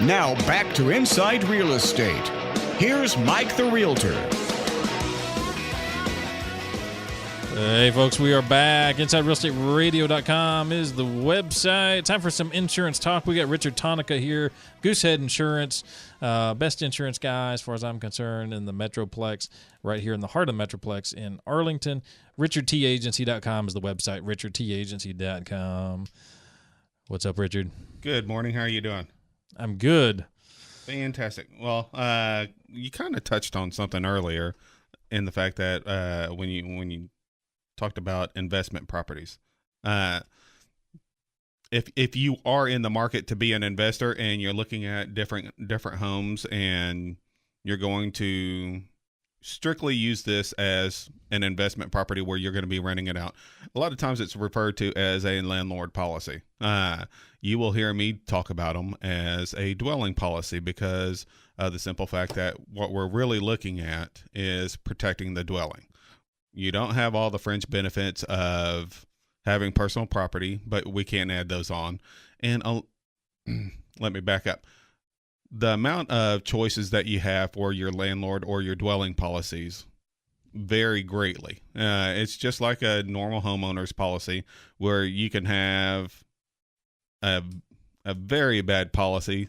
Now back to Inside Real Estate. Here's Mike the Realtor. Hey, folks, we are back. InsideRealEstateRadio.com is the website. Time for some insurance talk. We got Richard Tonihka here, Goosehead Insurance, best insurance guy as far as I'm concerned in the Metroplex, right here in the heart of the Metroplex in Arlington. RichardTAgency.com is the website, RichardTAgency.com. What's up, Richard? Good morning. How are you doing? I'm good. Fantastic. Well, you kind of touched on something earlier in the fact that when you talked about investment properties, if you are in the market to be an investor and you're looking at different homes and you're going to strictly use this as an investment property where you're going to be renting it out, a lot of times it's referred to as a landlord policy. You will hear me talk about them as a dwelling policy because of the simple fact that what we're really looking at is protecting the dwelling. You don't have all the fringe benefits of having personal property, but we can't add those on. And let me back up. The amount of choices that you have for your landlord or your dwelling policies vary greatly. It's just like a normal homeowner's policy where you can have a very bad policy,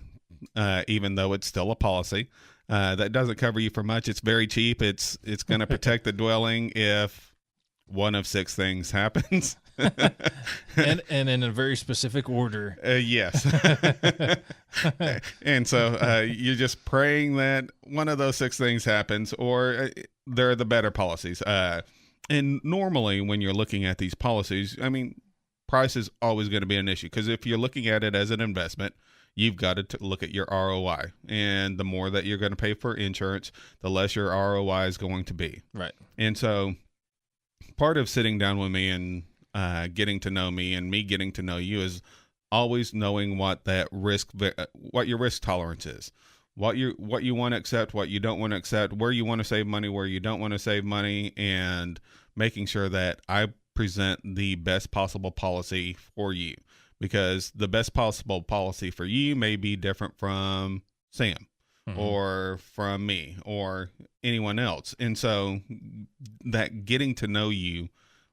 even though it's still a policy. That doesn't cover you for much. It's very cheap. It's going to protect the dwelling if one of six things happens. and in a very specific order. Yes. And so you're just praying that one of those six things happens, or they're the better policies. And normally when you're looking at these policies, I mean, price is always going to be an issue because if you're looking at it as an investment, you've got to look at your ROI. And the more that you're going to pay for insurance, the less your ROI is going to be. Right. And so part of sitting down with me and getting to know me and me getting to know you is always knowing what what your risk tolerance is, what you want to accept, what you don't want to accept, where you want to save money, where you don't want to save money, and making sure that I present the best possible policy for you, because the best possible policy for you may be different from Sam or from me or anyone else. And so that getting to know you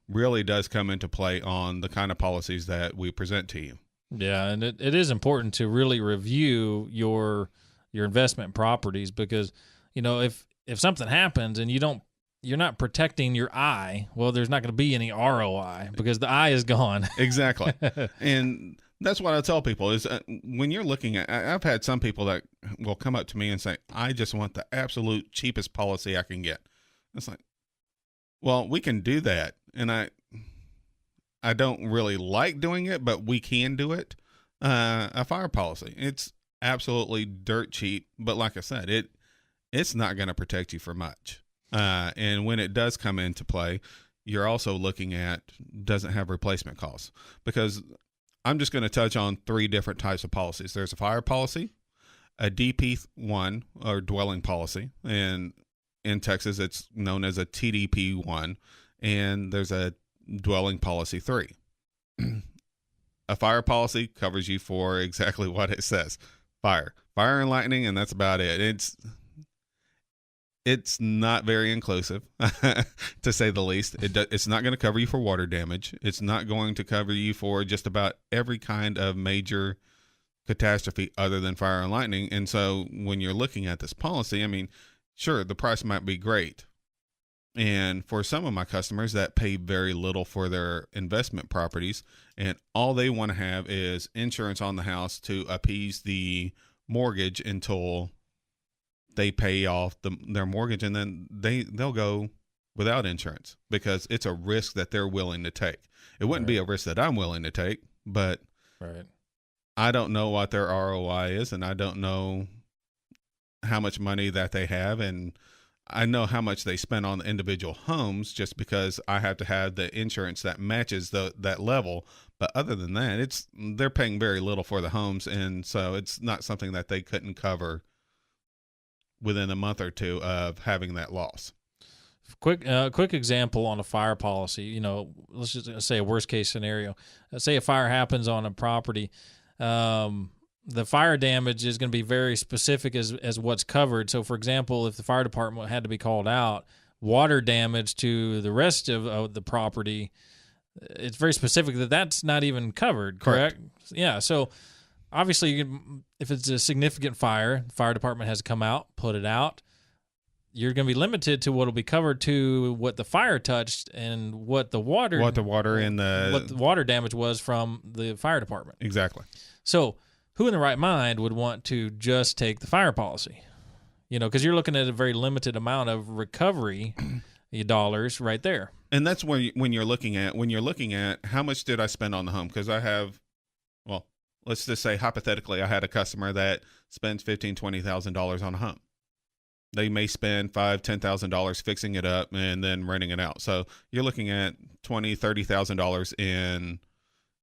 really does come into play on the kind of policies that we present to you. Yeah, and it is important to really review your investment properties because, you know, if something happens and you're not protecting your eye, well, there's not going to be any ROI because the eye is gone. Exactly. And that's what I tell people is when you're looking at, I've had some people that will come up to me and say, I just want the absolute cheapest policy I can get. It's like, well, we can do that. And I don't really like doing it, but we can do it. A fire policy. It's absolutely dirt cheap. But like I said, it's not going to protect you for much. And when it does come into play, you're also looking at doesn't have replacement costs, because I'm just going to touch on three different types of policies. There's a fire policy, a DP1 or dwelling policy, and in Texas it's known as a TDP1, and there's a dwelling policy 3. A fire policy covers you for exactly what it says: fire and lightning, and that's about it. It's not very inclusive, to say the least. It's not going to cover you for water damage. It's not going to cover you for just about every kind of major catastrophe other than fire and lightning. And so when you're looking at this policy, I mean, sure, the price might be great. And for some of my customers that pay very little for their investment properties, and all they want to have is insurance on the house to appease the mortgage until they pay off their mortgage, and then they'll go without insurance because it's a risk that they're willing to take. It wouldn't be a risk that I'm willing to take, but I don't know what their ROI is, and I don't know how much money that they have, and I know how much they spend on the individual homes just because I have to have the insurance that matches that level. But other than that, they're paying very little for the homes, and so it's not something that they couldn't cover within a month or two of having that loss. Quick example on a fire policy. You know, let's just say a worst case scenario. Say a fire happens on a property. the fire damage is going to be very specific as what's covered. So, for example, if the fire department had to be called out, water damage to the rest of the property, it's very specific that's not even covered, correct? Yeah, so obviously if it's a significant fire department has to come out, put it out. You're going to be limited to what will be covered to what the fire touched and what the water damage was from the fire department. Exactly. So who in the right mind would want to just take the fire policy? Because you're looking at a very limited amount of recovery dollars right there. And that's when you're looking at how much did I spend on the home? Because let's just say hypothetically, I had a customer that spends $15,000, $20,000 on a home. They may spend $5,000, $10,000 fixing it up and then renting it out. So you're looking at $20,000, $30,000 in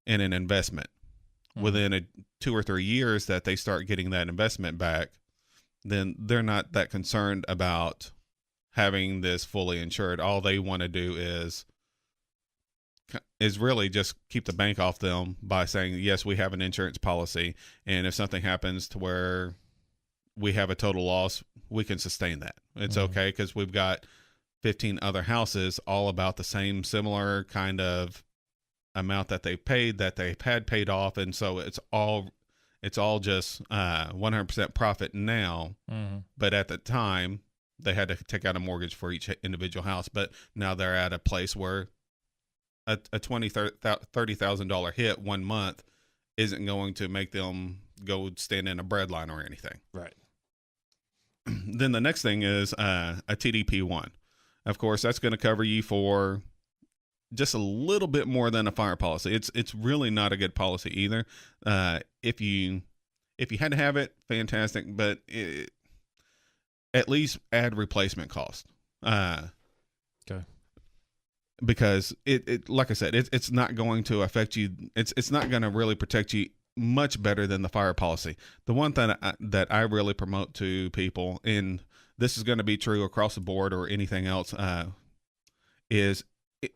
an investment. Mm-hmm. Within 2 or 3 years that they start getting that investment back, then they're not that concerned about having this fully insured. All they want to do is really just keep the bank off them by saying, yes, we have an insurance policy, and if something happens to where we have a total loss, we can sustain that. It's okay because we've got 15 other houses all about the same similar kind of amount that they paid, that they've had paid off, and so it's all just 100% profit now. Mm-hmm. But at the time, they had to take out a mortgage for each individual house. But now they're at a place where a $20,000, $30,000 hit 1 month isn't going to make them go stand in a bread line or anything. Right. Then the next thing is a TDP1. Of course, that's going to cover you for just a little bit more than a fire policy. It's really not a good policy either. If you had to have it, fantastic, but at least add replacement cost. Okay. Because it like I said, it's not going to affect you. It's not going to really protect you much better than the fire policy. The one thing that I really promote to people, and this is going to be true across the board or anything else, is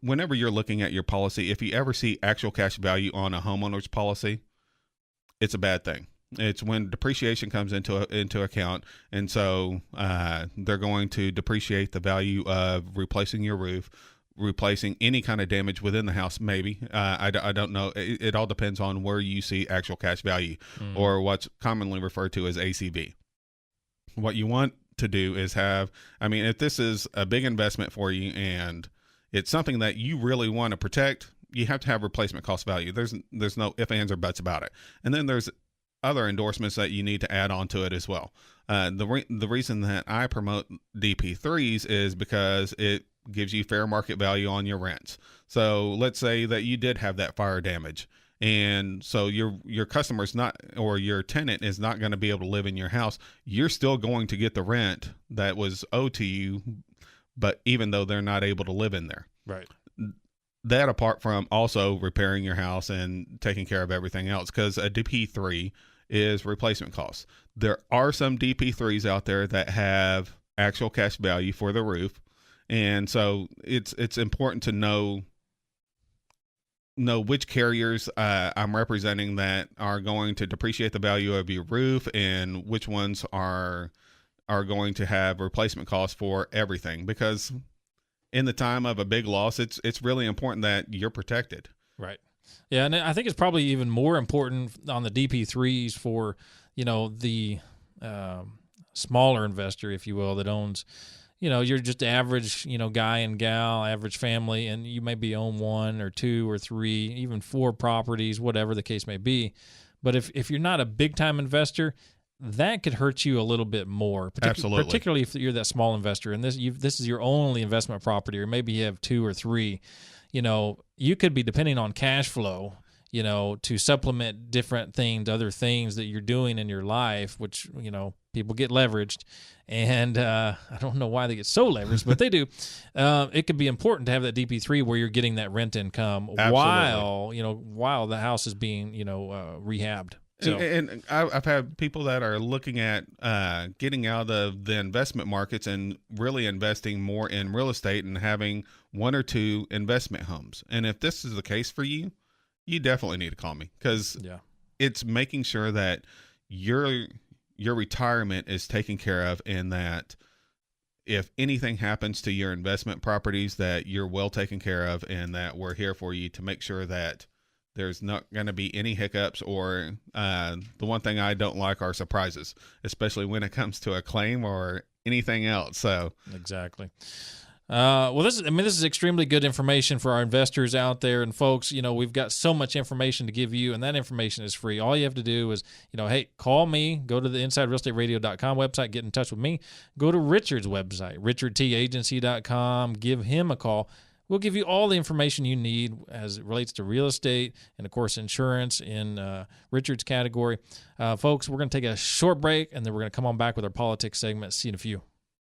whenever you're looking at your policy, if you ever see actual cash value on a homeowner's policy, it's a bad thing. It's when depreciation comes into account, and so they're going to depreciate the value of replacing your roof, replacing any kind of damage within the house. Maybe I don't know. It all depends on where you see actual cash value, or what's commonly referred to as ACV. What you want to do is if this is a big investment for you and it's something that you really want to protect, you have to have replacement cost value. There's no ifs, ands, or buts about it. And then there's other endorsements that you need to add on to it as well. The reason that I promote DP3s is because it gives you fair market value on your rents. So let's say that you did have that fire damage, and so your customer's not, or your tenant is not going to be able to live in your house. You're still going to get the rent that was owed to you, but even though they're not able to live in there. Right. That apart from also repairing your house and taking care of everything else, because a DP3 is replacement costs. There are some DP3s out there that have actual cash value for the roof, and so it's important to know which carriers I'm representing that are going to depreciate the value of your roof, and which ones are going to have replacement costs for everything, because in the time of a big loss, it's really important that you're protected. Right. Yeah, and I think it's probably even more important on the DP3s for, the smaller investor, if you will, that owns, you're just average, guy and gal, average family, and you maybe own 1 or 2 or 3, even 4 properties, whatever the case may be. But if you're not a big-time investor, that could hurt you a little bit more. Absolutely. Particularly if you're that small investor and this is your only investment property, or maybe you have 2 or 3. You could be depending on cash flow, to supplement different things, other things that you're doing in your life, which, people get leveraged. And I don't know why they get so leveraged, but they do. It could be important to have that DP3 where you're getting that rent income while the house is being, rehabbed. So. And I've had people that are looking at getting out of the investment markets and really investing more in real estate and having 1 or 2 investment homes. And if this is the case for you, you definitely need to call me, because it's making sure that your retirement is taken care of, and that if anything happens to your investment properties, that you're well taken care of, and that we're here for you to make sure that there's not going to be any hiccups, or the one thing I don't like are surprises, especially when it comes to a claim or anything else. So exactly. Well, this is extremely good information for our investors out there. And folks, we've got so much information to give you, and that information is free. All you have to do is, hey, call me, go to the InsideRealEstateRadio.com website, get in touch with me, go to Richard's website, richardtagency.com, give him a call. We'll give you all the information you need as it relates to real estate and, of course, insurance in Richard's category. Folks, we're going to take a short break, and then we're going to come on back with our politics segment. See you in a few.